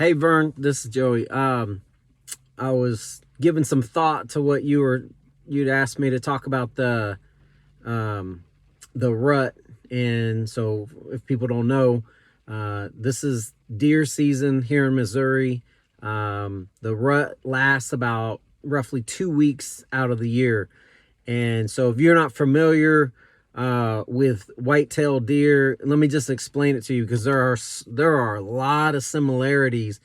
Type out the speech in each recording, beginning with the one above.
Hey Vern, this is Joey. I was giving some thought to what you'd asked me to talk about um, the rut, and so if people don't know, this is deer season here in Missouri. The rut lasts about roughly 2 weeks out of the year, and so if you're not familiar with white-tailed deer, let me just explain it to you because there are a lot of similarities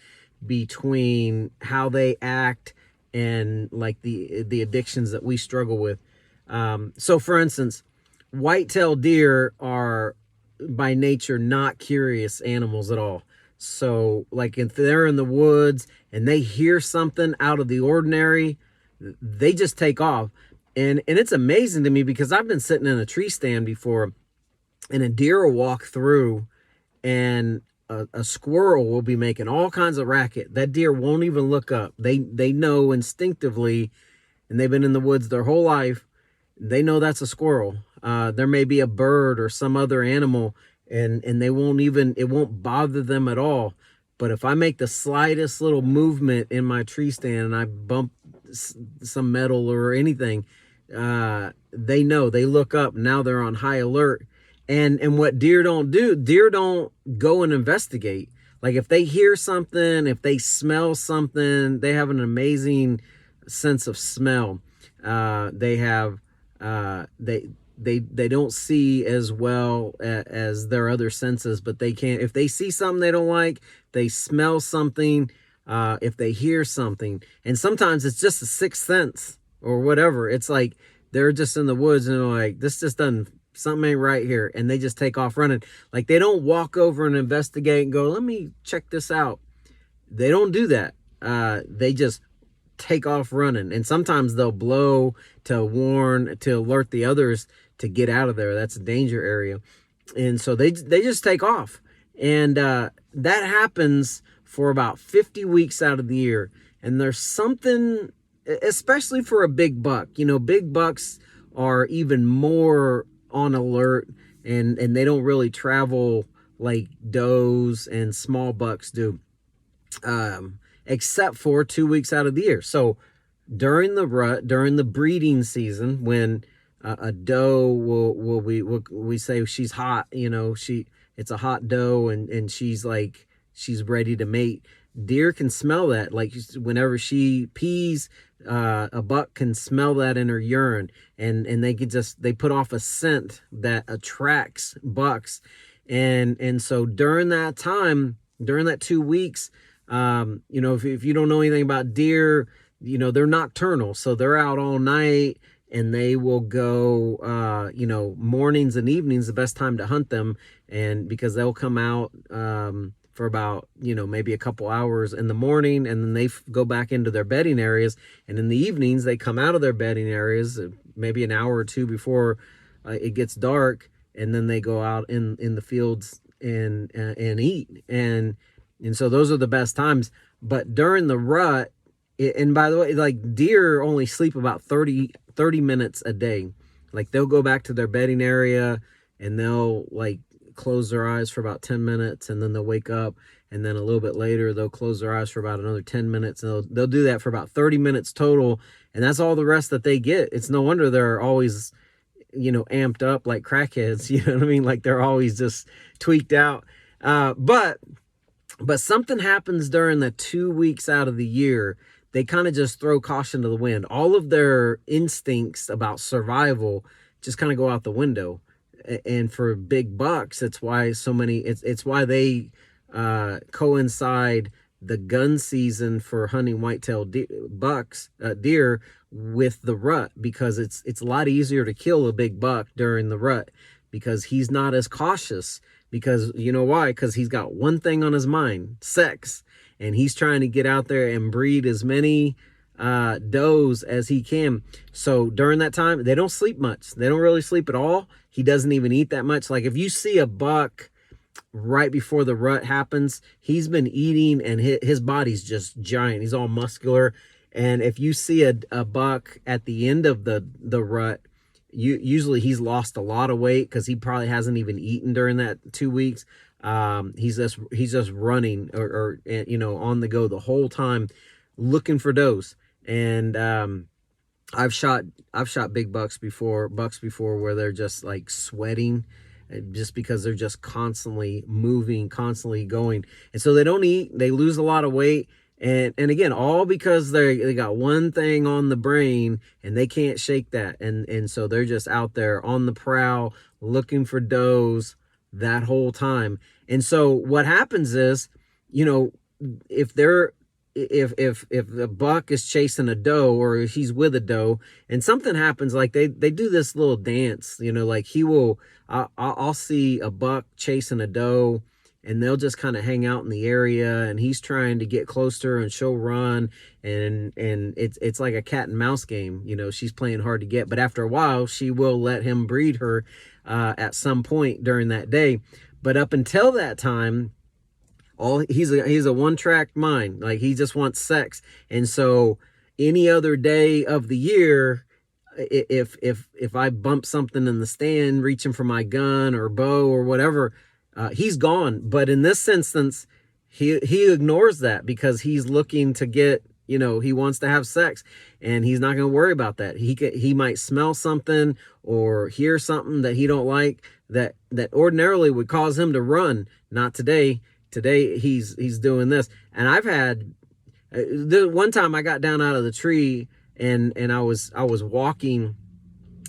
between how they act and like the addictions that we struggle with. So for instance, white-tailed deer are by nature not curious animals at all. So like if they're in the woods and they hear something out of the ordinary, they just take off. And it's amazing to me because I've been sitting in a tree stand before and a deer will walk through and a squirrel will be making all kinds of racket. That deer won't even look up. They know instinctively, and they've been in the woods their whole life. They know that's a squirrel. There may be a bird or some other animal, and they won't even, it won't bother them at all. But if I make the slightest little movement in my tree stand and I bump some metal or anything, they know. They look up. Now they're on high alert. And what deer don't do, deer don't go and investigate. Like if they hear something, if they smell something, they have an amazing sense of smell. They have they don't see as well as their other senses, but they can, if they see something they don't like, they smell something, if they hear something. And sometimes it's just a sixth sense or whatever. It's like they're just in the woods and they're like, this just doesn't, something ain't right here, and they just take off running. Like they don't walk over and investigate and go, let me check this out. They don't do that. They just take off running, and sometimes they'll blow to warn, to alert the others to get out of there. That's a danger area. And so they just take off. And that happens for about 50 weeks out of the year. And there's something, especially for a big buck, big bucks are even more on alert, and they don't really travel like does and small bucks do, except for 2 weeks out of the year. So during the rut, during the breeding season, when a doe we say she's hot, it's a hot doe, and she's ready to mate. Deer can smell that. Like whenever she pees, a buck can smell that in her urine, and they put off a scent that attracts bucks. And so during that time, during that 2 weeks, if you don't know anything about deer, they're nocturnal, so they're out all night, and they will go, mornings and evenings, the best time to hunt them. And because they'll come out, for about, maybe a couple hours in the morning, and then they go back into their bedding areas. And in the evenings, they come out of their bedding areas, maybe an hour or two before it gets dark. And then they go out in the fields and eat. And so those are the best times. But during the rut, and by the way, like deer only sleep about 30 minutes a day. Like they'll go back to their bedding area and they'll like close their eyes for about 10 minutes, and then they'll wake up, and then a little bit later they'll close their eyes for about another 10 minutes, and they'll do that for about 30 minutes total, and that's all the rest that they get. It's no wonder they're always amped up like crackheads. You know what I mean? Like they're always just tweaked out. But something happens during the 2 weeks out of the year. They kind of just throw caution to the wind. All of their instincts about survival just kind of go out the window. And for big bucks, it's why so many, it's why they coincide the gun season for hunting white-tailed deer with the rut, because it's a lot easier to kill a big buck during the rut, because he's not as cautious. Because you know why? Because he's got one thing on his mind: sex. And he's trying to get out there and breed as many does as he can. So during that time, they don't sleep much. They don't really sleep at all. He doesn't even eat that much. Like if you see a buck right before the rut happens, he's been eating, and his body's just giant. He's all muscular. And if you see a buck at the end of the rut, usually he's lost a lot of weight because he probably hasn't even eaten during that 2 weeks. He's just running or on the go the whole time, looking for does. And I've shot big bucks before where they're just like sweating, just because they're just constantly moving, constantly going, and so they don't eat. They lose a lot of weight, and again, all because they got one thing on the brain and they can't shake that, and so they're just out there on the prowl looking for does that whole time. And so what happens is, if they're if the buck is chasing a doe or he's with a doe and something happens, like they do this little dance, like I'll see a buck chasing a doe and they'll just kind of hang out in the area and he's trying to get closer and she'll run, and it's like a cat and mouse game. She's playing hard to get, but after a while she will let him breed her at some point during that day. But up until that time, he's a one-track mind. Like, he just wants sex. And so any other day of the year, if I bump something in the stand reaching for my gun or bow or whatever, he's gone. But in this instance, he ignores that because he's looking to get, he wants to have sex, and he's not going to worry about that. He might smell something or hear something that he don't like that ordinarily would cause him to run. Not today. Today he's doing this. And I've had the one time I got down out of the tree and I was walking,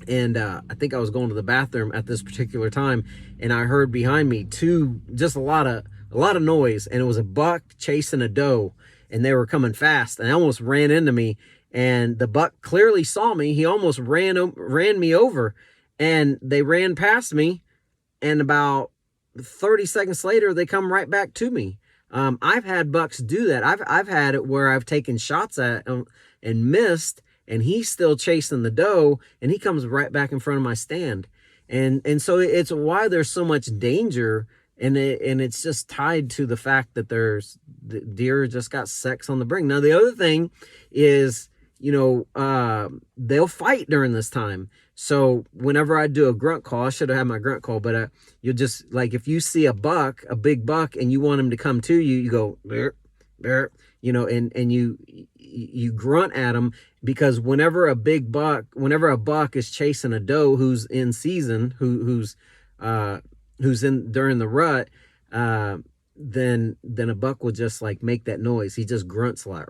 and I think I was going to the bathroom at this particular time, and I heard behind me just a lot of noise, and it was a buck chasing a doe, and they were coming fast, and they almost ran into me. And the buck clearly saw me. He almost ran me over, and they ran past me, and about 30 seconds later they come right back to me. I've had bucks do that. I've had it where I've taken shots at him and missed, and he's still chasing the doe, and he comes right back in front of my stand. And so it's why there's so much danger, and it's just tied to the fact that the deer just got sex on the bring. Now the other thing is, they'll fight during this time. So whenever I do a grunt call, I should have had my grunt call, but you'll just, like, if you see a big buck, and you want him to come to you, you go, bear, bear, and you grunt at him, because whenever a buck is chasing a doe who's in season, who's in during the rut, then a buck will just like make that noise. He just grunts a lot.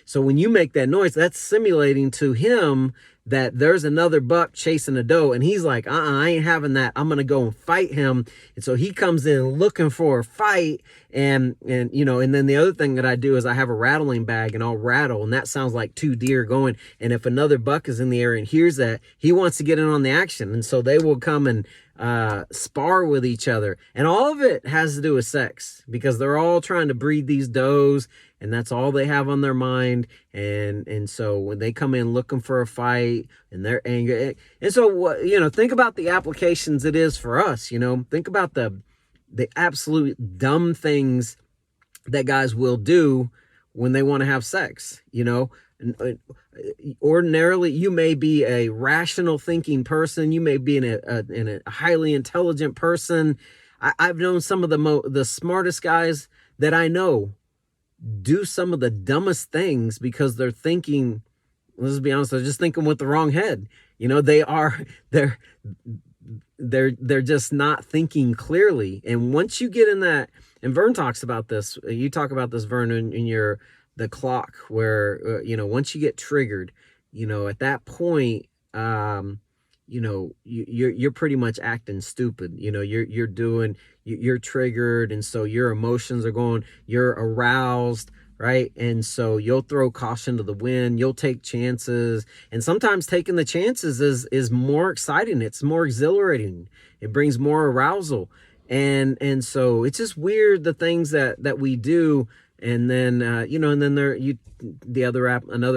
So when you make that noise, that's simulating to him that there's another buck chasing a doe, and he's like, I ain't having that. I'm gonna go and fight him. And so he comes in looking for a fight, and then the other thing that I do is I have a rattling bag, and I'll rattle, and that sounds like two deer going. And if another buck is in the area and hears that, he wants to get in on the action, and so they will come and spar with each other. And all of it has to do with sex, because they're all trying to breed these does, and that's all they have on their mind. And so when they come in looking for a fight, and they're angry, and so think about the applications it is for us. Think about the absolute dumb things that guys will do when they want to have sex. Ordinarily, you may be a rational thinking person, you may be in a highly intelligent person. I've known some of the smartest guys that I know do some of the dumbest things because they're thinking, let's be honest, they're just thinking with the wrong head. They're just not thinking clearly. And once you get in that, and Vern talks about this, you talk about this, Vern, in the clock, where once you get triggered, at that point, you're pretty much acting stupid. You're triggered, and so your emotions are going, you're aroused, right? And so you'll throw caution to the wind, you'll take chances, and sometimes taking the chances is more exciting, it's more exhilarating, it brings more arousal. And so it's just weird, the things that we do. And then another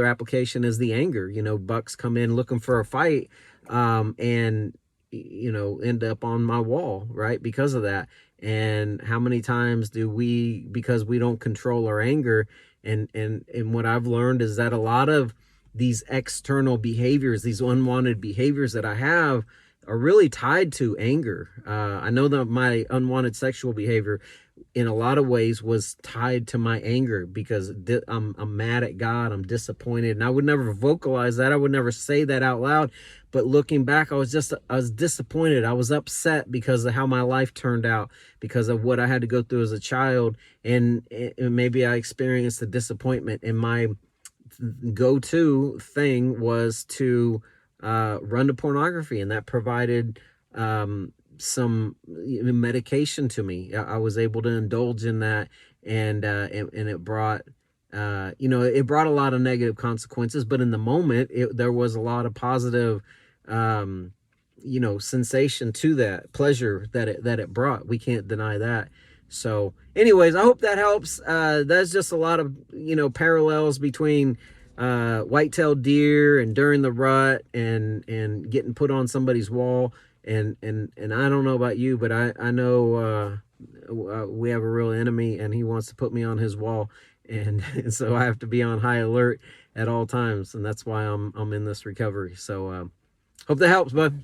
application is the anger. Bucks come in looking for a fight, and end up on my wall, right, because of that. And how many times do we, because we don't control our anger, and what I've learned is that a lot of these external behaviors, these unwanted behaviors that I have, are really tied to anger. I know that my unwanted sexual behavior in a lot of ways was tied to my anger because I'm mad at God. I'm disappointed. And I would never vocalize that. I would never say that out loud. But looking back, I was disappointed. I was upset because of how my life turned out, because of what I had to go through as a child. And maybe I experienced the disappointment. And my go-to thing was to run to pornography, and that provided some medication to me. I was able to indulge in that, and it brought it brought a lot of negative consequences, but in the moment there was a lot of positive sensation to that, pleasure that it brought. We can't deny that. So anyways, I hope that helps. That's just a lot of parallels between white-tailed deer and During the Rut and getting put on somebody's wall. And I don't know about you, but I know we have a real enemy, and he wants to put me on his wall, and so I have to be on high alert at all times, and that's why I'm in this recovery. So hope that helps, bud.